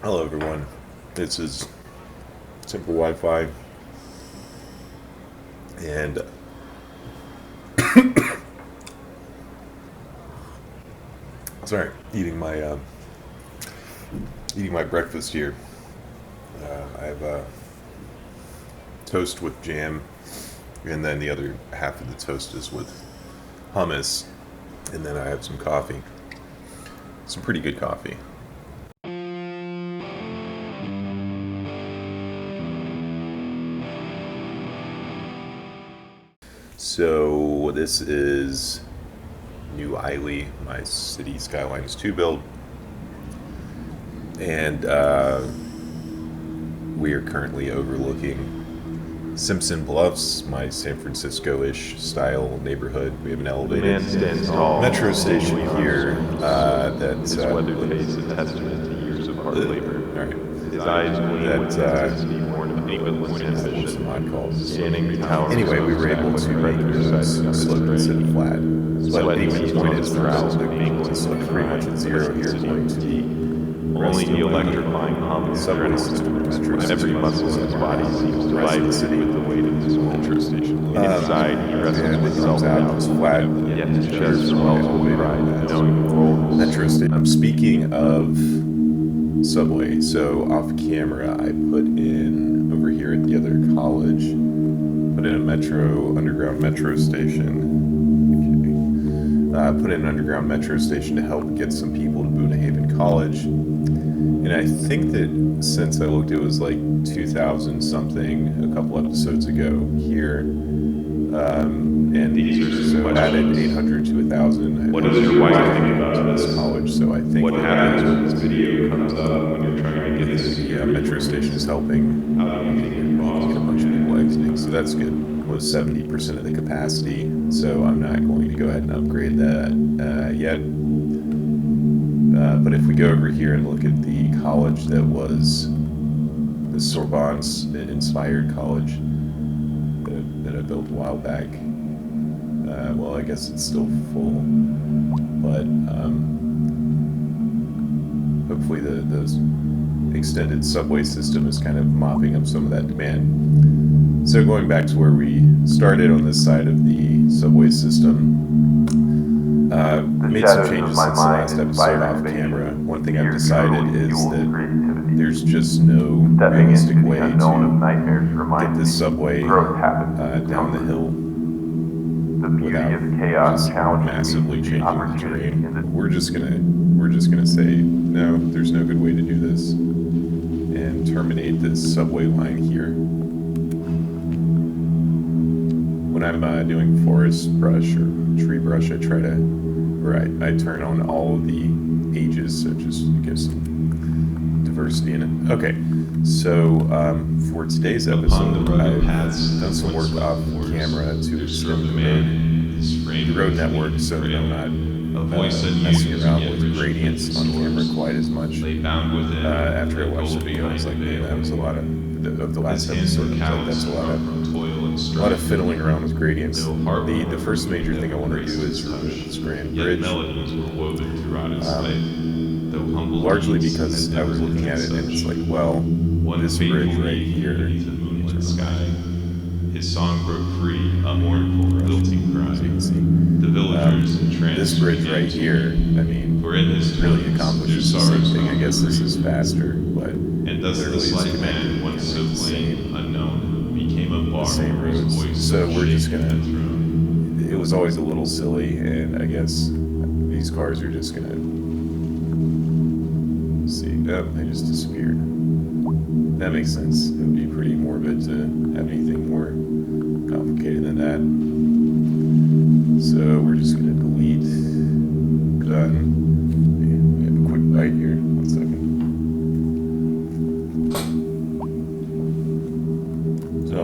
Hello, everyone. This is Simple Wi-Fi, and sorry, eating my breakfast here. I have toast with jam, and then the other half of the toast is with hummus, and then I have some coffee, some pretty good coffee. So this is New Islay, my city Skylines 2 build, and we are currently overlooking Simpson Bluffs, my San Francisco-ish style neighborhood. We have an elevated metro station here His weather face a testament to years of hard labor. All right. His eyes gleam with intensity born of limitless ambition. Some odd calls. Scanning the tower. Anyway, we were able to make those slope instead of flat. But anyway, the point is, we're also being able to slope pretty much at zero here, going to the only the electrifying hum of subway system, when every muscle in his body seems to vibrate with the weight of this metro station. Inside, he wrestles with self-doubt, flat, yet his chest swells with pride, knowing the role metro station. I'm speaking of subway, so off camera, I put in over here at the other college, put in a underground metro station. Put in an underground metro station to help get some people to Boone Haven College. And I think that since I looked, it was like 2000 something a couple episodes ago here. And These are so added 800 to 1,000. What does your wife think about this college? So I think what happens when this video comes up when you're trying to get this the metro station is helping get a bunch of people exiting. So that's good. Was 70% of the capacity, so I'm not going to go ahead and upgrade that yet. But if we go over here and look at the college that was the Sorbonne-inspired college that I built a while back, well, I guess it's still full, but hopefully the extended subway system is kind of mopping up some of that demand. So going back to where we started on this side of the subway system, made some changes since the last episode off camera. One thing I've decided is that there's just no realistic way to get this subway down the hill without just massively changing the terrain. We're just gonna say no. There's no good way to do this, and terminate this subway line here. When I'm doing forest brush or tree brush, I turn on all of the ages, so just to give some diversity in it. Okay, so for today's episode, I've done some work off camera to extend the road network so that I'm not messing around with gradients on camera quite as much. After I watched the video, I was like, man, that was a lot of the last episode. I was like, that's a lot of fiddling around with gradients. The first major thing I want to do is remove this grand bridge. Largely because I was looking at it and it's like, well, this bridge right here. His song broke free, a mournful, lilting cry. So you can see. The villagers entranced. This bridge right here, I mean, really accomplishes the same thing. I guess this is faster, but and thus literally this is connected once so plain, unknown, became a bar. The same roads. So we're just gonna. It was always a little silly, and I guess these cars are just gonna. See, oh, they just disappeared. That makes sense. It would be pretty morbid to have anything more complicated than that. So we're just gonna delete. Done. We have a quick bite here. 1 second. So,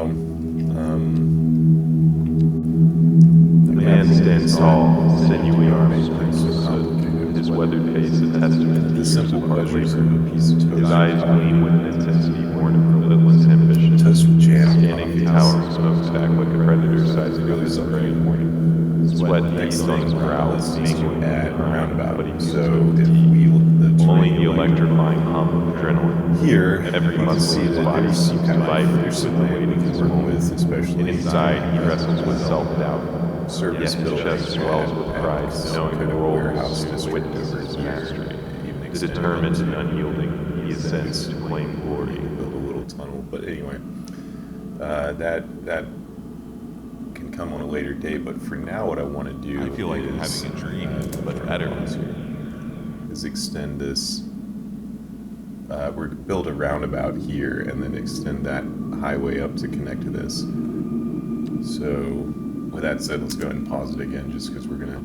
the man stands tall, sinewy arms twisted, his weathered face a testament to the simple pleasures of a piece of toast. His eyes gleam with an intensity born of relentless ambition. Toast with jam. Scanning the tower of smokestack like a predator sizing up his prey. Sweat beads on his brow, making making at a roundabout. but he So if we look at the only the electrifying hum of adrenaline. Here, Every you can muscle see in his that body there's some seems kind to of vibrate there's some with the way we weight of can this work moment. with, especially And inside, he wrestles with self-doubt. service Yet his building chest swells with pride, knowing the role warehouse is to district witness over his here. mastery. Even Determined and unyielding, he ascends to claim glory. build a little tunnel, but anyway, that can come on a later date. But for now, what I want to do I feel like I'm is, having a dream, but better. Is extend this. We're gonna build a roundabout here and then extend that highway up to connect to this. So, with that said, let's go ahead and pause it again, just because we're gonna.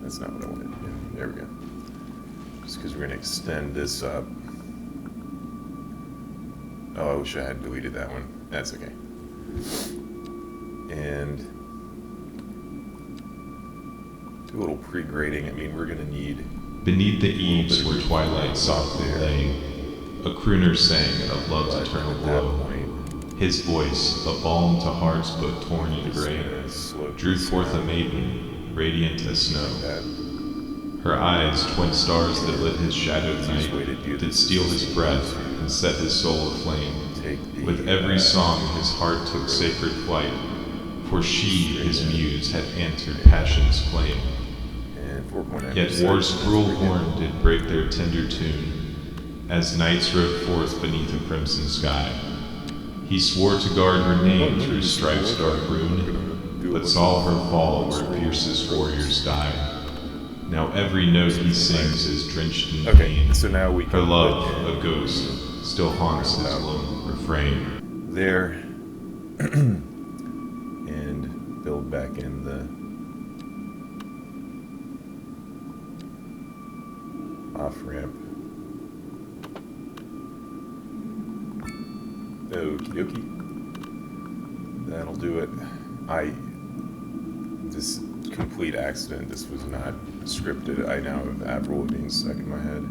That's not what I wanted to do. There we go. Just because we're gonna extend this up. Oh, I wish I had deleted that one. That's okay. And do a little pre-grading. I mean, we're gonna need. Beneath the eaves where twilight softly lay, a crooner sang of love's eternal At that glow. point, His voice, a balm to hearts but torn and gray, drew forth a maiden, radiant as snow. Her eyes, twin stars that lit his shadowed night, did steal his breath and set his soul aflame. With every song his heart took sacred flight, for she, his muse, had answered passion's claim. Yet war's cruel horn did break their tender tune, as knights rode forth beneath a crimson sky. He swore to guard her name through strife's dark rune, but saw her fall where fiercest warriors die. Now every note he sings is drenched in pain. So now we Her can love, a ghost, still haunts his lone refrain. there and build back in the off-ramp. Okie dokie. That'll do it. This complete accident, this was not scripted. I now have Avril being stuck in my head.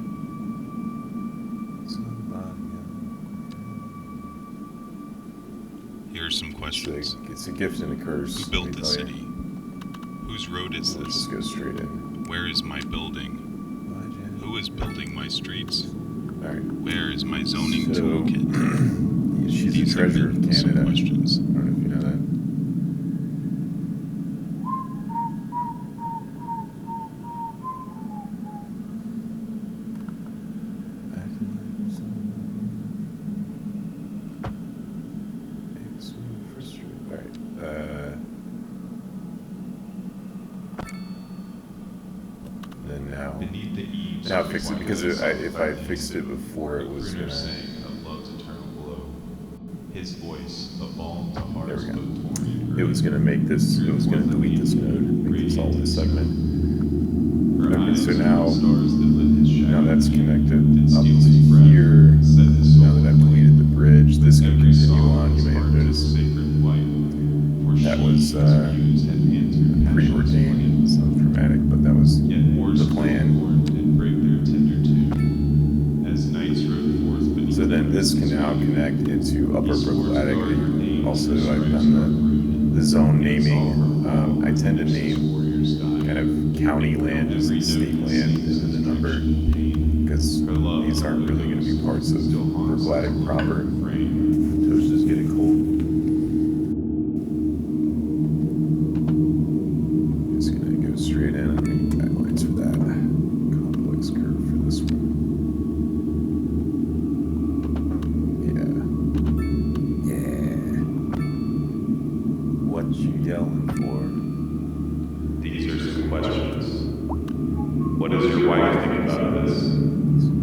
Here are some questions. It's a gift and a curse. Who built let me the tell city? you. Whose road is Let's this? just go straight in. Where is my building? Who is building my streets? Alright. Where is my zoning So, toolkit? She's These the have treasurer of been some Canada. I questions. don't know if you know that. Then now. Beneath the eaves Now where fix it, because if I fixed it before, it was crooner gonna. sang of love's eternal glow. His voice, a balm to hearts There but we go. torn and It gray. was gonna make this. It was gonna delete this node, make this all this segment. Her Okay, eyes, so twin now, stars that lit his now shadowed that's night, connected did up steal his breath, to here. set his soul Now that I've deleted the bridge, this can Every continue song on. You his may have heart took noticed sacred flight, for that she, was his muse, had answered passion's preordained. Sounds dramatic, but that was flame. Yet war's the plan. horn did break their tender tune, as knights rode forth beneath. So then this can now connect into Upper Brookladdick. Also, I've done the zone naming. I tend to name kind of county land as state land into the number, because these aren't really going to be parts of Brookladdick proper. Toast is getting cold. Just going to go straight in and make guidelines for that. Complex curve for this one. Yeah. What you yelling for? These are some questions. What does your wife think about this?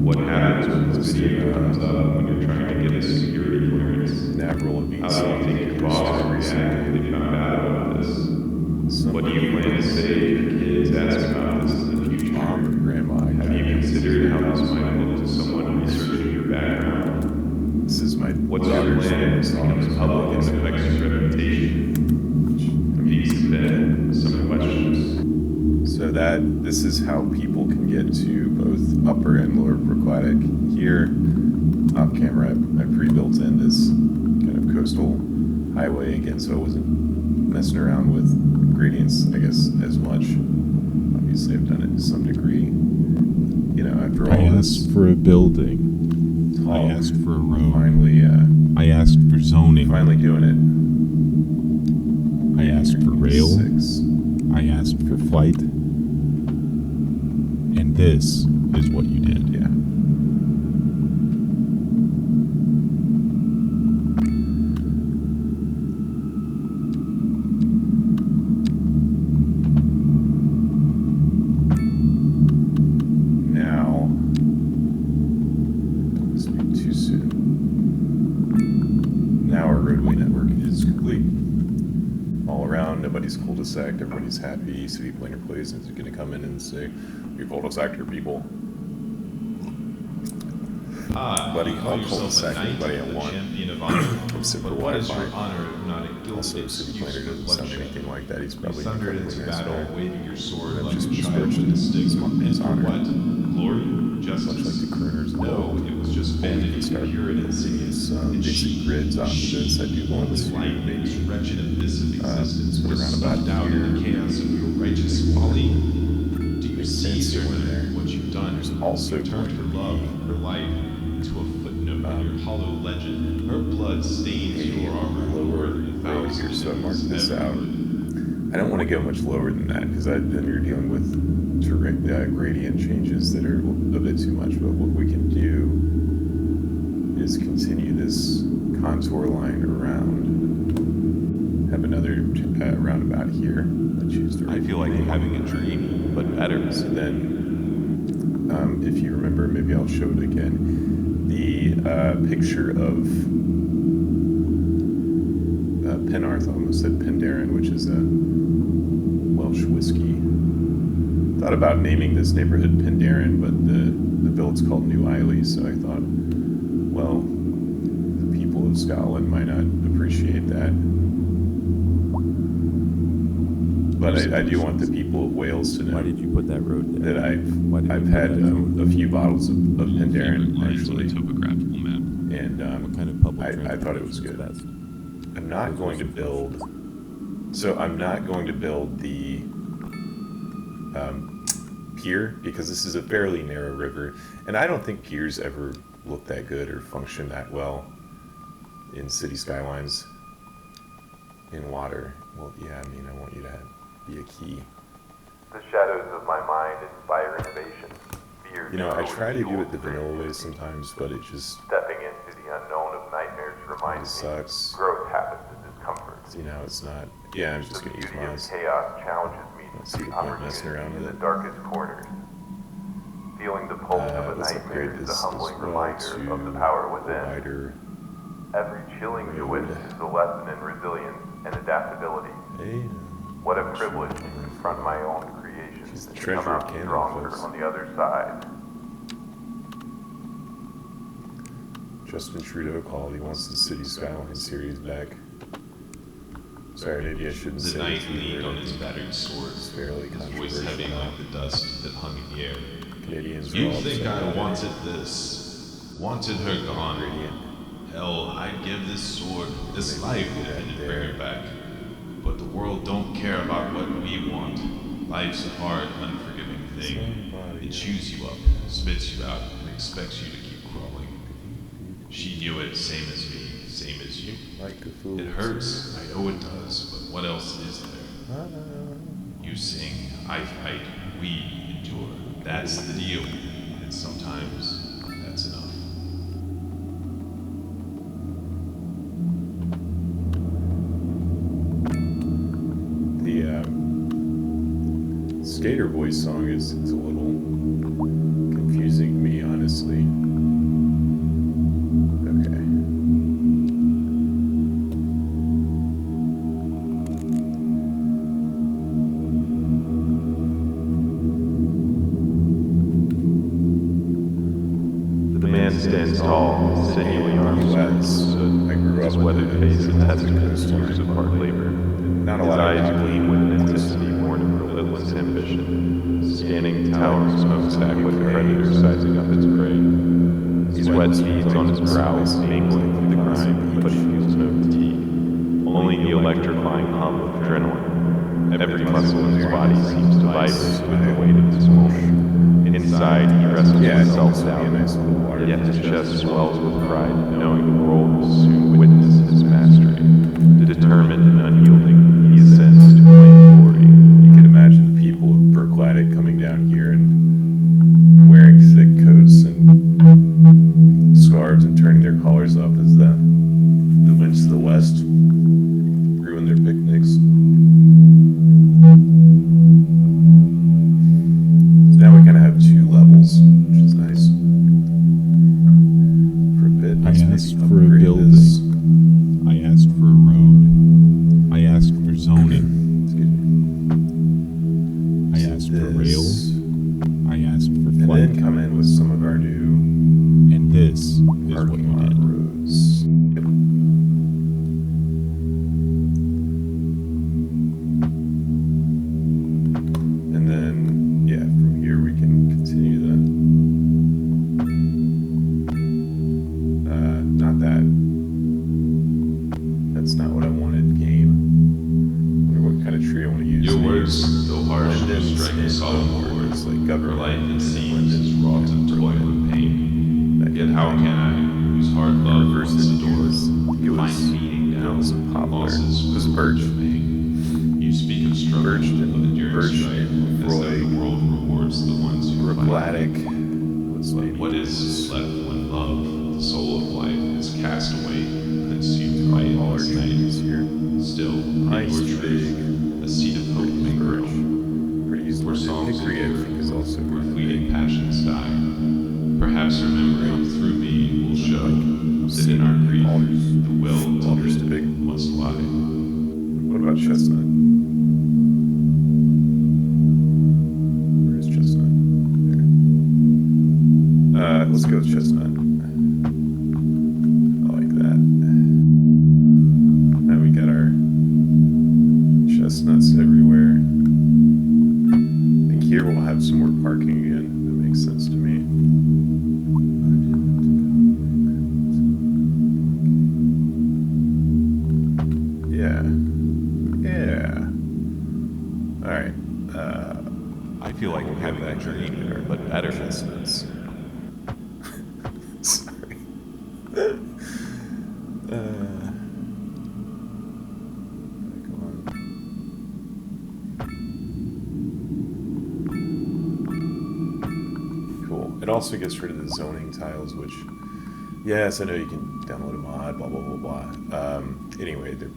What happens when this video comes up when you're trying to get a security clearance? Avril Lavigne How do you think your boss would react if they found out about this? What do you plan to say if your kids ask about this in the future? Mom or grandma. Have you considered how this might look to someone researching your background? This is my What's your daughter's plan if this becomes public and affects your reputation? These have been some questions. So this is how people can get to both Upper and Lower Brookladdick. Here, off camera, I pre-built in this kind of coastal highway again, so I wasn't messing around with gradients, I guess, as much. Obviously, I've done it to some degree. You know, after I all asked this for a building. I talk, asked for a road. finally, I asked for zoning. finally doing it. I asked for rail. 6. I asked for flight. And this is what you did. Yeah. Now, don't speak too soon. Now our roadway network is complete. All around, nobody's cul-de-sac, everybody's happy. City planner plays is going to come in and say, "You cul-de-sac people." Buddy, I'll cul-de-sac anybody I want. Except for Wi-Fi. Also, City Planner doesn't sound anything like that. He's probably thundered incredibly into nice battle, guy. waving your sword I've like just a child misfortune with a stick. his And for honor. what? Glory? Justice? Much like the crooners of No, old. it was just We can vanity, start Puritan singing. these And basic grids off of this. I do want only to light in this maybe wretched abyss of existence put was around stuffed about out in the here. chaos of your righteous folly. Do you Big see, fancy one servant, there. what you've done? There's also You turned going her to love, be, her life, into a footnote in your hollow legend. Her blood stains your armor lower than road here, so I marked this ever out. would. I don't want to go much lower than that because then you're dealing with gradient changes that are a bit too much. But what we can do is continue this contour line around. Have another roundabout here. I choose the I feel like having a dream, but better. So then, if you remember, maybe I'll show it again. The picture of Penarth, I almost said Penderyn, which is a Welsh whiskey. Thought about naming this neighborhood Penderyn, but the billet's called New Islay, so I thought, well, the people of Scotland might not appreciate that. But I do want the people of Wales to know Why did you put that road there? that Why did you I've put had that zone? a few bottles of Penderyn, Lines on a actually, topographical map. and What kind of public I transportation thought it was is good. best? I'm not going to build. So I'm not going to build the pier because this is a fairly narrow river, and I don't think piers ever look that good or function that well in city skylines in water. Well, yeah, I mean, I want you to be a key. The shadows of my mind inspire innovation. Fear You know, I try to do fuels it the vanilla way creativity. sometimes, but it just Stepping into the unknown of nightmares reminds me sucks. growth happens in discomfort. You know, it's not. Yeah, I'm just The gonna use beauty of mouse. chaos challenges me Let's to see see the point messing around opportunity in with the it. darkest corners. Feeling the pulse of a Let's nightmare upgrade is this a humbling as well reminder to of the power within. wider. Every chilling twist is a lesson in resilience and adaptability. Hey, What a privilege to confront my own creations She's the and treasure come of out Canada, stronger folks. on the other side. Justin Trudeau called. He wants the City Skylines series back. Sorry, maybe I shouldn't The say knight it. leaned on his battered sword, It's fairly his voice controversial heavy now. like the dust that hung in the air. Canadians are You all think upset I about it. wanted this, wanted her gone. Gradient. Hell, I'd give this sword, this Maybe life, do if that it bring there. her back. But the world don't care about what we want. Life's a hard, unforgiving thing. Somebody It chews you up, spits you out, and expects you to keep crawling. She knew it, same as me, same as you. Like a fool. It hurts, I know it does, but what else is there? You sing, I fight, we endure. That's the deal. And sometimes that's enough. The skater voice song is a little confusing to me, honestly. Okay. The man stands tall, sinewy arms US, I grew up his with weathered it. face attests to Coast his years of hard labor. Not a His lot of eyes hockey. gleam with an intensity born of relentless ambition, scanning towering smokestack like a predator sizing up its prey. Sweat beads on his brow, mingling with the grime, but he feels no fatigue. Only the electrifying hum of adrenaline. Every muscle in his body seems to vibrate with the weight of this moment. Inside, he wrestles with self-doubt, yet his chest swells with pride, knowing the world will soon witness his mastery. Determined and unyielding, he ascends to claim glory. You can imagine the people of Brookladdick coming down here and wearing thick coats and scarves and turning their collars up as the winds to the west ruin their picnics. So now we kind of have 2 levels, which is nice. For a bit, I let's asked maybe for a upgrade building. this. I asked for a road. I asked for zoning. Excuse me. I asked for rail. This. I asked for And flight. then come in with some of our new And this is what parking you lot did. roads. Yep. And then, yeah, from here we can continue the, not that, that's not what I wanted, game. I wonder what kind of tree I want to use. Your Maybe words, though harsh, Lindens strike a and solemn Oak chord. words like Her government life, it and seems, is Lindens wrought and of toil and pain. that Yet kind of how thing. can I, whose hard love once Versus adored, it was find meaning now was in poplar. losses It was with birch. of pain? You speak of struggle, Birch and- of enduring birch strife, and as though Freud. the world rewards the ones who fight. Brookladdick was But maybe what is left when love, the soul of life, is cast away, consumed by all our endless trees night? here. Still, Nice, in your truth, big, a seed of hope may grow. pretty easy. Where songs Hickory, I endure, think, is also where kind of fleeting big. passions die. Perhaps remembering through me will show that in our grief, the will to Alders to live big. must lie. What about chestnut? Where is chestnut? There. Let's go with chestnut. I like that. Now we got our chestnuts everywhere. I think here we'll have some more parking again. That makes sense to me. Yeah. Yeah. Alright. I feel like I'm having a dream, but better. Chestnuts. Sorry. Come on. Cool. It also gets rid of the zoning tiles, which, yes, I know you can download a mod, blah, blah, blah, blah. Anyway, they're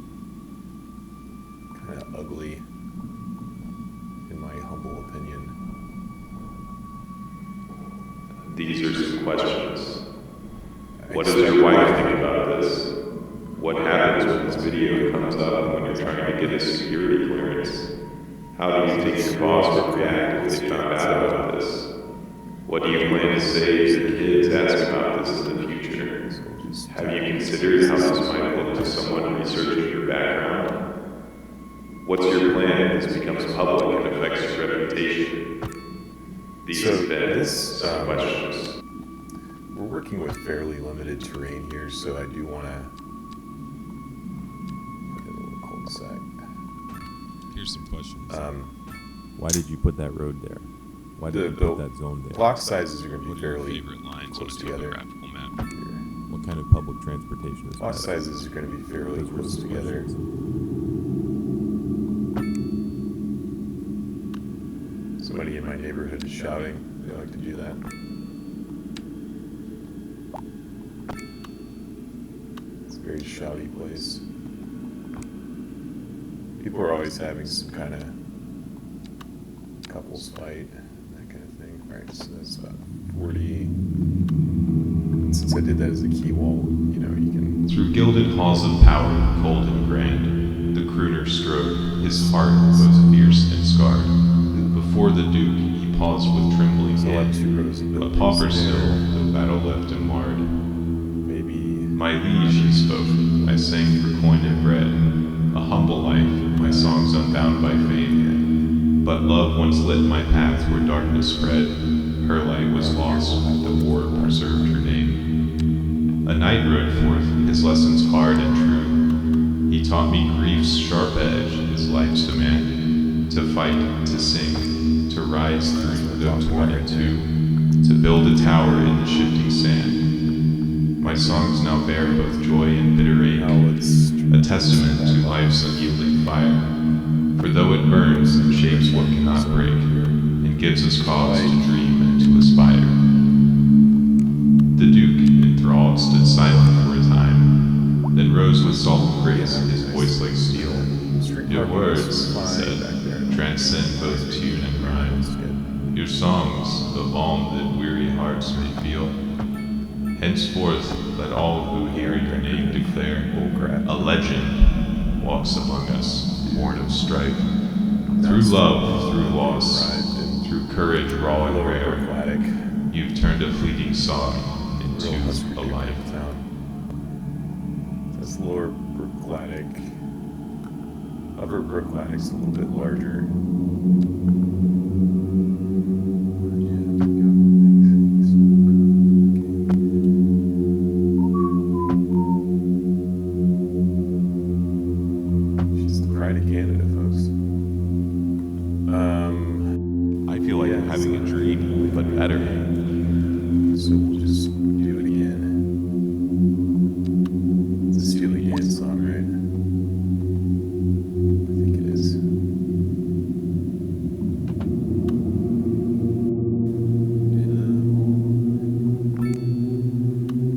kind of ugly, in my humble opinion. These are some questions. What does your wife think about this? What happens when this video comes up when you're trying to get a security clearance? How do you think your boss would react if they found out about this? What do you plan to say if your kids ask about this in the future? Have you considered how this might look to someone researching your background? What's your plan if this becomes public and affects your reputation? These So have been this, some questions. We're working with fairly limited terrain here, so I do want to put in a little cul-de-sac. Here's some questions. Why did you put that road there? Why did you put that zone there? Block sizes are going to What be are your fairly favorite lines on a close together. topographical map? Here. What kind of public transportation is Block that? sizes are going to be fairly Those were close some together. Somebody in my neighborhood is shouting. They like to do that. It's a very shouty place. People are always having some kind of couples fight, that kind of thing. Right, so that's about 40. And since I did that as a key wall, you know, you can. Through gilded halls of power, cold and grand, the crooner strode, his heart both fierce and scarred. Before the Duke, he paused with trembling So I'll have hand, 2 rows of a buildings. pauper there. still, the battle left him marred. Maybe. My liege, he spoke, I sang for coin and bread, a humble life, my songs unbound by fame. But love once lit my path where darkness spread, her light was lost, the war preserved her name. A knight rode forth, his lessons hard and true. He taught me grief's sharp edge, his life's demand. to fight, to sing, to rise through, though torn in two, to build a tower in the shifting sand. My songs now bear both joy and bitter ache, a testament to life's unyielding fire. For though it burns, it shapes what cannot break, and gives us cause to dream and to aspire. The Duke, enthralled, stood silent for a time, then rose with solemn grace, his voice like steel. Your words, he said, transcend both tune and rhyme. Your songs, the balm that weary hearts may feel. Henceforth, let all who hear your name declare, a legend walks among us, born of strife. Through love, through loss, through courage raw and rare, you've turned a fleeting song into a life. That's Lower Brookladdick. Upper Brookladdick's a little bit larger. She's the pride of Canada, folks. I feel like I'm having a dream, but better. So we'll just do it again. It's a Steely Dan song, right? I think it is.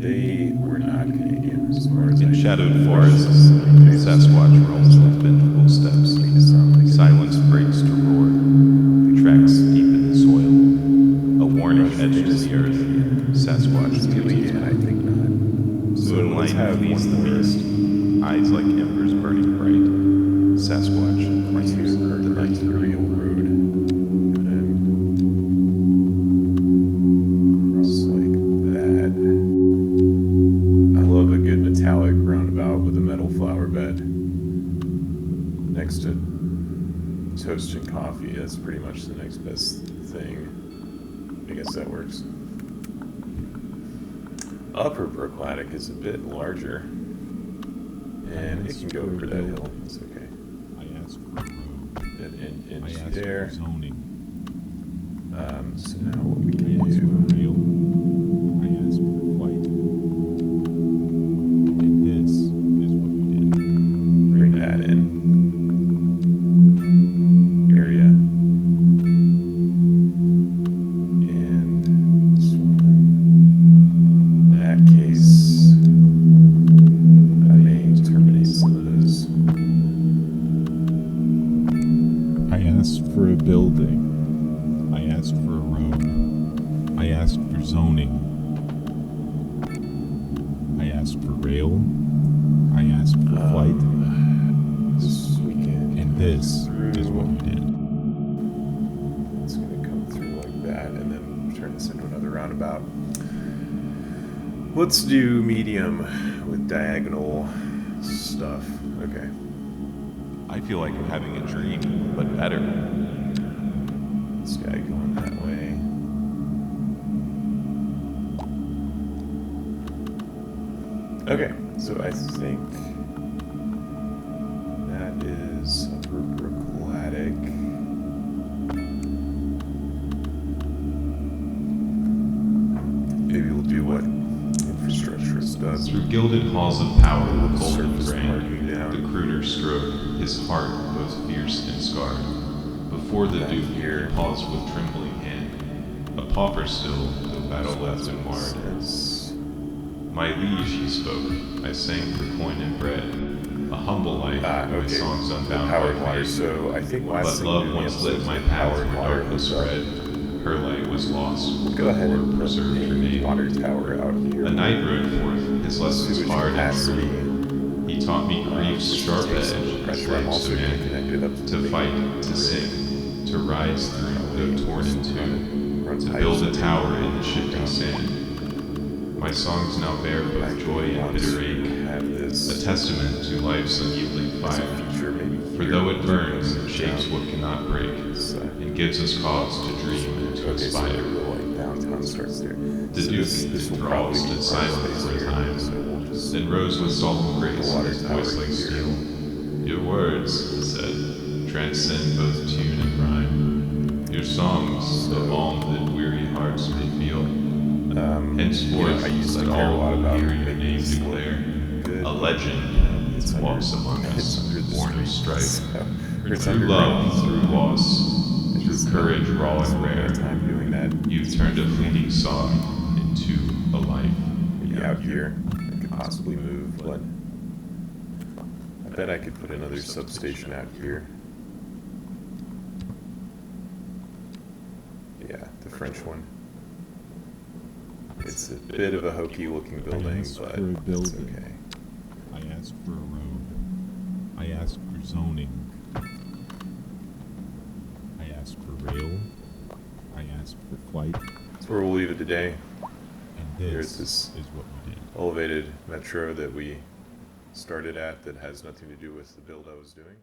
They were not Canadian as far as In I shadowed know. forests, Sasquatch rolls with vengeful steps. Silence breaks to roar. Tracks deep in the soil. A warning edge to the earth. Sasquatch Steely leaves Dan, I think not. So let's Moonlight have flees the one more. beast. Eyes like embers burning bright. Sasquatch claims To the night. Imperial Road. And cross like that. I love a good metallic roundabout with a metal flower bed. Next to toast and coffee, that's pretty much the next best thing. I guess that works. Upper Brookladdick is a bit larger. And it can go over that hill. It's okay. I asked for a road. An I inch asked there. for zoning. So now what we I can asked do. for rail. I asked for flight. And this is what you did. Bring that in. Area. And this one. In that case, I may terminate some of those. I asked for a building. I asked for a road. I asked for zoning. I asked for rail. I asked for flight. This weekend. And this is what you did. It's going to come through like that and then turn this into another roundabout. Let's do medium with diagonal stuff. Okay. I feel like I'm having a dream, but better. This guy going that way. Okay, so I think that is Upper Brookladdick. Maybe we'll do what infrastructure does. Through gilded halls of power, the golden Surface grain, marking down. the crooner strode, his heart both fierce and scarred. Before the Back Duke, here. he paused with trembling hand, a pauper still, though battle left him marred. Yes. My liege, he spoke, I sang for coin and bread, a humble life, my Okay. songs The unbound power by water. fame. So I think last But thing love we did in the once lit episode my was path power where water darkness was up. spread, her light was lost, Go ahead and or put preserved her a name. water tower out here. A knight rode forth, his lessons Sewage hard and capacity. true. He taught me grief's sharp Take edge, some his pressure. I'm life's also going to demand. connect it up to To the fight, main to grid. sing, to rise through, though torn in two, Run to pipes build a in. tower in the shifting sand. My songs now bear both joy and bitter ache, Have a this testament to life's unyielding as a fire. feature maybe For here. though it burns, it shapes what cannot break, It's, and gives us cause to dream and to okay, so aspire. the like downtown starts there. The So Duke, this will enthralled, probably stood be silent space for a here, time, so we'll just then rose with solemn grace, The water his tower voice like here. steel. Your words, he said, transcend both tune and rhyme. Your songs, the balm that weary hearts may feel. Henceforth, I used to let care a all lot who about hear your making name this declare. good. A legend It's under- walks among it's us, under the born of street, strife. so it's Through underground, love, so through loss, I through just courage raw spend and my rare, time doing that. you've turned a fleeting song into a life. Maybe out here, I could possibly move, but I bet I could put another substation out here. Yeah, the French one. It's a bit of a hokey looking building, I asked but for a it's building. okay. I asked for a road. I asked for zoning. I asked for rail. I asked for flight. That's where we'll leave it today. And There's this this is what we did. elevated metro that we started at that has nothing to do with the build I was doing.